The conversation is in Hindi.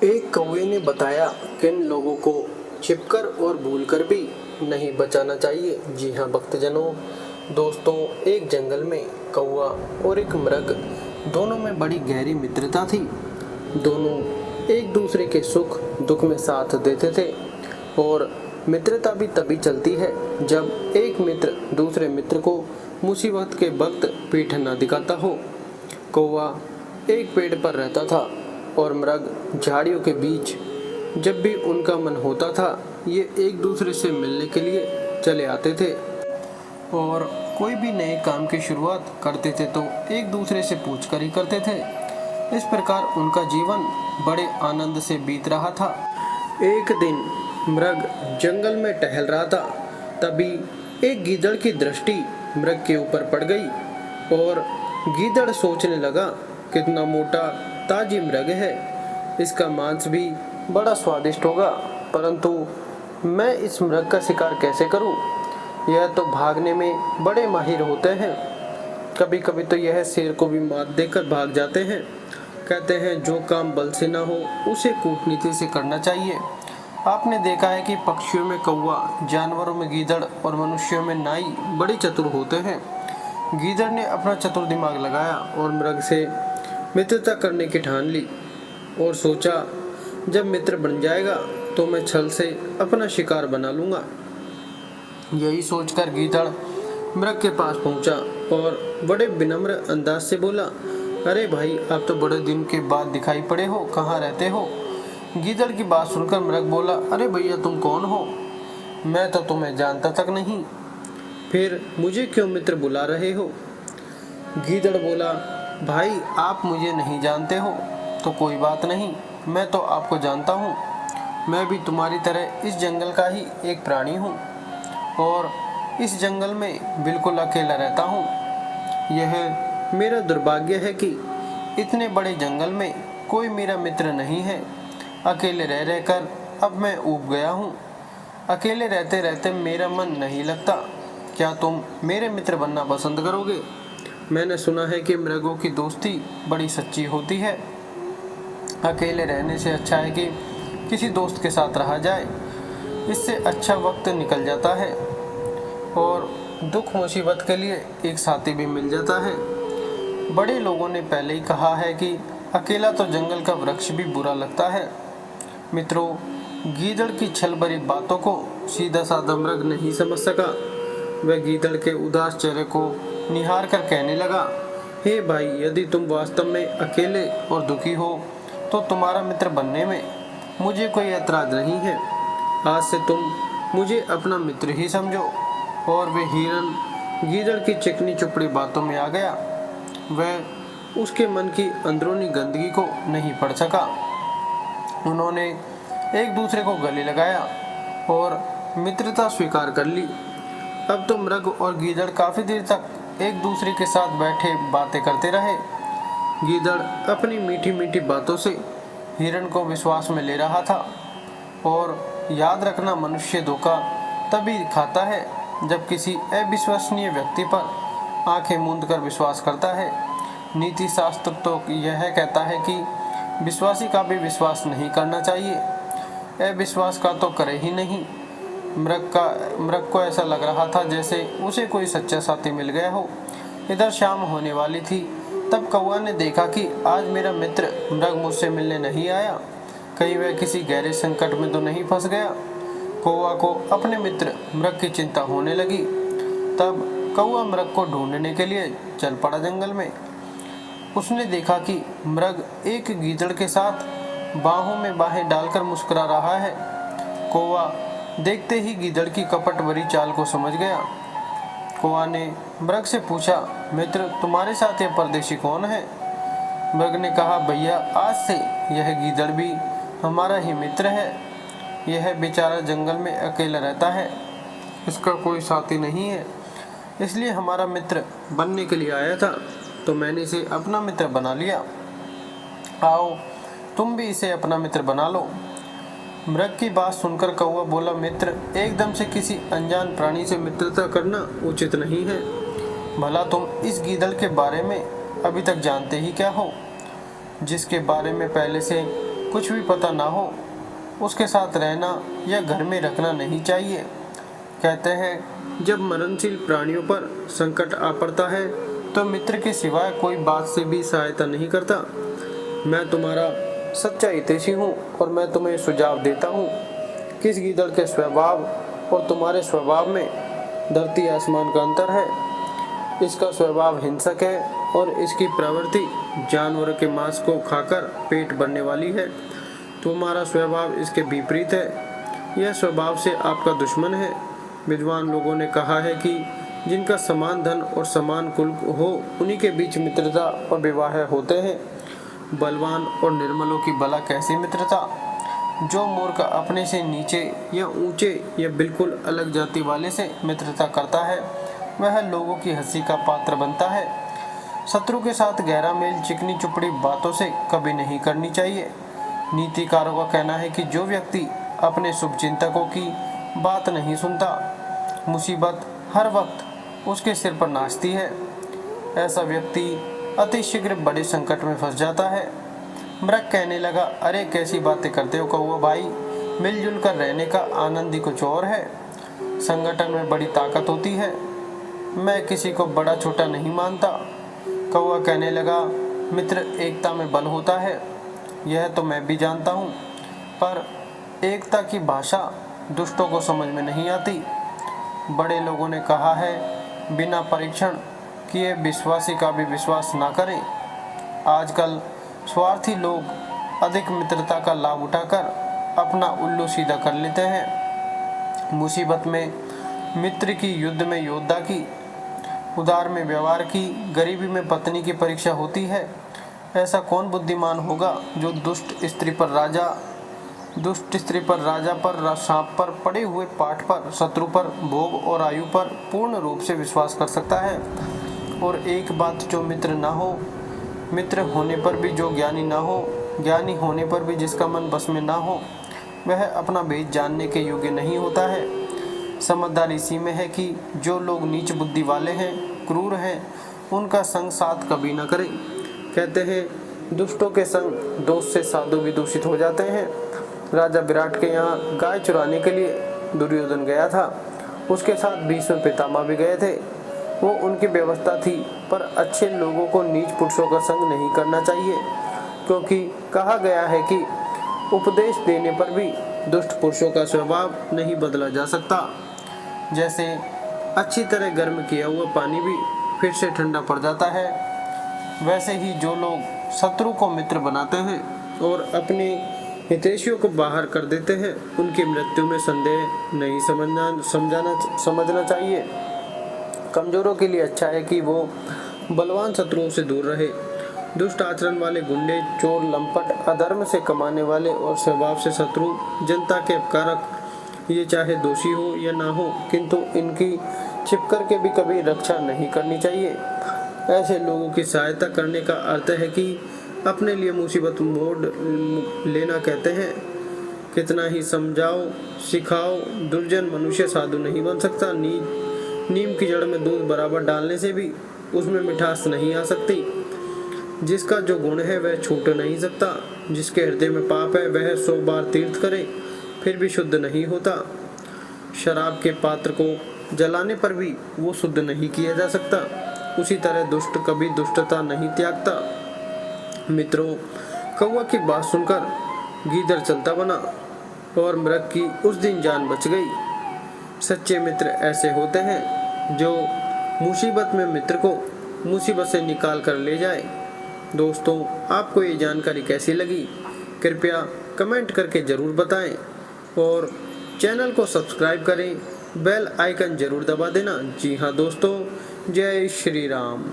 एक कौवे ने बताया कि इन लोगों को छिपकर और भूलकर भी नहीं बचाना चाहिए। जी हाँ भक्तजनों, दोस्तों, एक जंगल में कौवा और एक मृग दोनों में बड़ी गहरी मित्रता थी। दोनों एक दूसरे के सुख दुख में साथ देते थे और मित्रता भी तभी चलती है जब एक मित्र दूसरे मित्र को मुसीबत के वक्त पीठ न दिखाता हो। कौवा एक पेड़ पर रहता था और मृग झाड़ियों के बीच। जब भी उनका मन होता था ये एक दूसरे से मिलने के लिए चले आते थे और कोई भी नए काम की शुरुआत करते थे तो एक दूसरे से पूछकर ही करते थे। इस प्रकार उनका जीवन बड़े आनंद से बीत रहा था। एक दिन मृग जंगल में टहल रहा था, तभी एक गीदड़ की दृष्टि मृग के ऊपर पड़ गई और गीदड़ सोचने लगा, कितना मोटा ताजी मृग है, इसका मांस भी बड़ा स्वादिष्ट होगा, परंतु मैं इस मृग का शिकार कैसे करूं? यह तो भागने में बड़े माहिर होते हैं। कभी कभी तो यह शेर को भी मात देकर भाग जाते हैं। कहते हैं जो काम बल से ना हो उसे कूटनीति से करना चाहिए। आपने देखा है कि पक्षियों में कौवा, जानवरों में गीदड़ और मनुष्यों में नाई बड़े चतुर होते हैं। गीदड़ ने अपना चतुर दिमाग लगाया और मृग से मित्रता करने की ठान ली और सोचा, जब मित्र बन जाएगा तो मैं छल से अपना शिकार बना लूंगा। यही सोचकर गीदड़ मृग के पास पहुंचा और बड़े विनम्र अंदाज से बोला, अरे भाई, आप तो बड़े दिन के बाद दिखाई पड़े हो, कहाँ रहते हो? गीदड़ की बात सुनकर मृग बोला, अरे भैया, तुम कौन हो? मैं तो तुम्हें जानता तक नहीं, फिर मुझे क्यों मित्र बुला रहे हो? गीदड़ बोला, भाई, आप मुझे नहीं जानते हो तो कोई बात नहीं, मैं तो आपको जानता हूँ। मैं भी तुम्हारी तरह इस जंगल का ही एक प्राणी हूँ और इस जंगल में बिल्कुल अकेला रहता हूँ। यह मेरा दुर्भाग्य है कि इतने बड़े जंगल में कोई मेरा मित्र नहीं है। अकेले रह रहकर अब मैं ऊब गया हूँ। अकेले रहते रहते मेरा मन नहीं लगता। क्या तुम मेरे मित्र बनना पसंद करोगे? मैंने सुना है कि मृगों की दोस्ती बड़ी सच्ची होती है। अकेले रहने से अच्छा है कि किसी दोस्त के साथ रहा जाए, इससे अच्छा वक्त निकल जाता है और दुख मुसीबत के लिए एक साथी भी मिल जाता है। बड़े लोगों ने पहले ही कहा है कि अकेला तो जंगल का वृक्ष भी बुरा लगता है। मित्रों, गीदड़ की छल भरी बातों को सीधा साधा मृग नहीं समझ सका। वह गीदड़ के उदास चेहरे को निहार कर कहने लगा, हे भाई, यदि तुम वास्तव में अकेले और दुखी हो तो तुम्हारा मित्र बनने में मुझे कोई ऐतराज नहीं है। आज से तुम मुझे अपना मित्र ही समझो। और वे हिरन गीदड़ की चिकनी चुपड़ी बातों में आ गया। वह उसके मन की अंदरूनी गंदगी को नहीं पढ़ सका। उन्होंने एक दूसरे को गले लगाया और मित्रता स्वीकार कर ली। अब तो मृग और गीदड़ काफी देर तक एक दूसरे के साथ बैठे बातें करते रहे। गीदड़ अपनी मीठी मीठी बातों से हिरन को विश्वास में ले रहा था और याद रखना, मनुष्य धोखा तभी खाता है जब किसी अविश्वसनीय व्यक्ति पर आंखें मूंद कर विश्वास करता है। नीति शास्त्र तो यह कहता है कि विश्वासी का भी विश्वास नहीं करना चाहिए, अविश्वास का तो करे ही नहीं। मृग को ऐसा लग रहा था जैसे उसे कोई सच्चा साथी मिल गया हो। इधर शाम होने वाली थी, तब कौवा ने देखा कि आज मेरा मित्र मृग मुझसे मिलने नहीं आया। कहीं वह किसी गहरे संकट में तो नहीं फंस गया। कौवा को अपने मित्र मृग की चिंता होने लगी। तब कौवा मृग को ढूंढने के लिए चल पड़ा जंगल में। उसने देखा कि मृग एक गीदड़ के साथ बाहों में बाहें डालकर मुस्कुरा रहा है। कौवा देखते ही गीदड़ की कपट भरी चाल को समझ गया। कौवा ने मृग से पूछा, मित्र, तुम्हारे साथ यह परदेशी कौन है? मृग ने कहा, भैया, आज से यह गीदड़ भी हमारा ही मित्र है। यह बेचारा जंगल में अकेला रहता है, इसका कोई साथी नहीं है, इसलिए हमारा मित्र बनने के लिए आया था, तो मैंने इसे अपना मित्र बना लिया। आओ, तुम भी इसे अपना मित्र बना लो। मृग की बात सुनकर कौवा बोला, मित्र, एकदम से किसी अनजान प्राणी से मित्रता करना उचित नहीं है। भला तुम इस गीदड़ के बारे में अभी तक जानते ही क्या हो, जिसके बारे में पहले से कुछ भी पता ना हो उसके साथ रहना या घर में रखना नहीं चाहिए। कहते हैं जब मरणशील प्राणियों पर संकट आ पड़ता है तो मित्र के सिवाय कोई बात से भी सहायता नहीं करता। मैं तुम्हारा सच्चा हितैषी हूँ और मैं तुम्हें सुझाव देता हूँ। किस गीदड़ के स्वभाव और तुम्हारे स्वभाव में धरती आसमान का अंतर है। इसका स्वभाव हिंसक है और इसकी प्रवृत्ति जानवरों के मांस को खाकर पेट भरने वाली है। तुम्हारा स्वभाव इसके विपरीत है। यह स्वभाव से आपका दुश्मन है। विद्वान लोगों ने कहा है कि जिनका समान धन और समान कुल हो उन्हीं के बीच मित्रता और विवाह होते हैं। बलवान और निर्मलों की भला कैसी मित्रता। जो मूर्ख अपने से नीचे या ऊंचे या बिल्कुल अलग जाति वाले से मित्रता करता है वह लोगों की हंसी का पात्र बनता है। शत्रु के साथ गहरा मेल चिकनी चुपड़ी बातों से कभी नहीं करनी चाहिए। नीतिकारों का कहना है कि जो व्यक्ति अपने शुभचिंतकों की बात नहीं सुनता मुसीबत हर वक्त उसके सिर पर नाचती है। ऐसा व्यक्ति अति शीघ्र बड़े संकट में फंस जाता है। मृग कहने लगा, अरे कैसी बातें करते हो कौवा भाई, मिलजुल कर रहने का आनंद ही कुछ और है। संगठन में बड़ी ताकत होती है। मैं किसी को बड़ा छोटा नहीं मानता। कौवा कहने लगा, मित्र एकता में बल होता है। यह तो मैं भी जानता हूँ, पर एकता की भाषा दुष्टों को समझ में नहीं आती। बड़े लोगों ने कहा है, बिना परीक्षण किए विश्वासी का भी विश्वास ना करें। आजकल स्वार्थी लोग अधिक मित्रता का लाभ उठाकर अपना उल्लू सीधा कर लेते हैं। मुसीबत में मित्र की, युद्ध में योद्धा की, उदार में व्यवहार की, गरीबी में पत्नी की परीक्षा होती है। ऐसा कौन बुद्धिमान होगा जो दुष्ट स्त्री पर राजा पर, सांप पर, पड़े हुए पाठ पर, शत्रु पर, भोग और आयु पर पूर्ण रूप से विश्वास कर सकता है। और एक बात, जो मित्र ना हो, मित्र होने पर भी जो ज्ञानी ना हो, ज्ञानी होने पर भी जिसका मन बस में ना हो, वह अपना भेद जानने के योग्य नहीं होता है। समझदारी इसी में है कि जो लोग नीच बुद्धि वाले हैं, क्रूर हैं, उनका संग साथ कभी न करें। कहते हैं दुष्टों के संग दोस्त से साधु भी दूषित हो जाते हैं। राजा विराट के यहाँ गाय चुराने के लिए दुर्योधन गया था। उसके साथ भीष्म पितामह भी गए थे। वो उनकी व्यवस्था थी, पर अच्छे लोगों को नीच पुरुषों का संग नहीं करना चाहिए, क्योंकि कहा गया है कि उपदेश देने पर भी दुष्ट पुरुषों का स्वभाव नहीं बदला जा सकता। जैसे अच्छी तरह गर्म किया हुआ पानी भी फिर से ठंडा पड़ जाता है, वैसे ही जो लोग शत्रु को मित्र बनाते हैं और अपने हितैषियों को बाहर कर देते हैं, उनकी मृत्यु में संदेह नहीं समझना चाहिए। कमजोरों के लिए अच्छा है कि वो बलवान शत्रुओं से दूर रहे। दुष्ट आचरण वाले गुंडे, चोर, लंपट, अधर्म से कमाने वाले और स्वभाव से शत्रु, जनता के अपकारक, ये चाहे दोषी हो या ना हो, किंतु इनकी छिप कर के भी कभी रक्षा नहीं करनी चाहिए। ऐसे लोगों की सहायता करने का अर्थ है कि अपने लिए मुसीबत मोड़ लेना। कहते हैं कितना ही समझाओ सिखाओ, दुर्जन मनुष्य साधु नहीं बन सकता। नीम की जड़ में दूध बराबर डालने से भी उसमें मिठास नहीं आ सकती। जिसका जो गुण है वह छूट नहीं सकता। जिसके हृदय में पाप है वह 100 बार तीर्थ करे फिर भी शुद्ध नहीं होता। शराब के पात्र को जलाने पर भी वो शुद्ध नहीं किया जा सकता। उसी तरह दुष्ट कभी दुष्टता नहीं त्यागता। मित्रों, कौवा की बात सुनकर गीदड़ चलता बना और मृग की उस दिन जान बच गई। सच्चे मित्र ऐसे होते हैं जो मुसीबत में मित्र को मुसीबत से निकाल कर ले जाए। दोस्तों, आपको ये जानकारी कैसी लगी कृपया कमेंट करके ज़रूर बताएं और चैनल को सब्सक्राइब करें, बेल आइकन ज़रूर दबा देना। जी हाँ दोस्तों, जय श्री राम।